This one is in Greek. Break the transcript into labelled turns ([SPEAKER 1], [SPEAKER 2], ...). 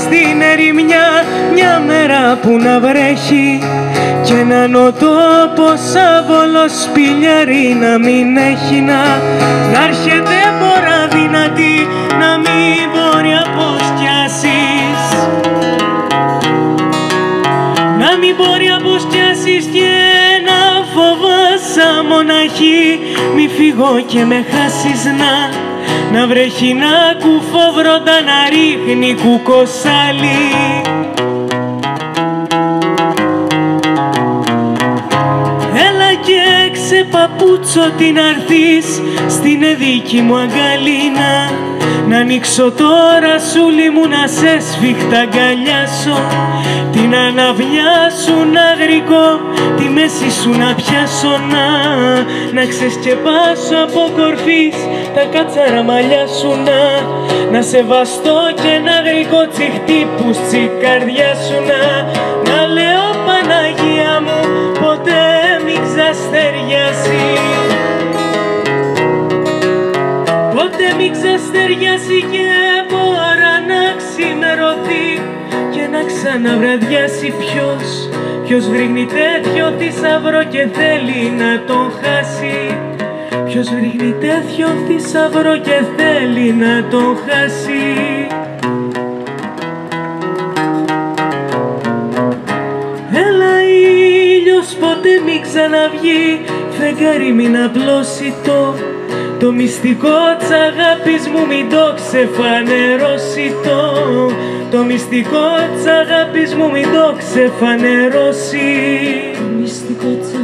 [SPEAKER 1] στην ερημιά μια μέρα που να βρέχει κι έναν οτόπο σαν βολοσπηλιάρι να μην έχει να έρχεται μωρά δυνατή να μην μπορεί αποσκιάσεις, να μην μπορεί αποσκιάσεις και να φοβάσαι μοναχή μη φύγω και με χάσεις να βρέχει να κουφόβροντα να ρίχνει κουκοσάλι. Έλα και ξεπαπούτσω τι να έρθεις στην δική μου αγκαλίνα να ανοίξω τώρα σούλη μου να σε σφιχτά αγκαλιάσω την αναβλιά σου να γρικώ τη μέση σου να πιάσω να ξεσκεπάσω από κορφής τα κάτσαρα μαλλιά σου να σεβαστώ και να γρικώ τσιχτύπους τσι καρδιά σου να λέω Παναγία μου ποτέ μη ξαστεριάσει, ποτέ μη ξαστεριάσει και μπορεί να ξημερωθεί και να ξαναβραδιάσει ποιος βρίγνει τέτοιο θησαυρό και θέλει να τον χάσει, ποιος βρίγνει τέτοιο θησαυρό και θέλει να τον χάσει. Έλα ήλιος ποτέ μη ξαναβγεί, φεγγάρι μην απλώσει το μυστικό της αγάπης μου μην το ξεφανερώσει το μυστικό της αγάπης μου μην το ξεφανερώσει, το μυστικό της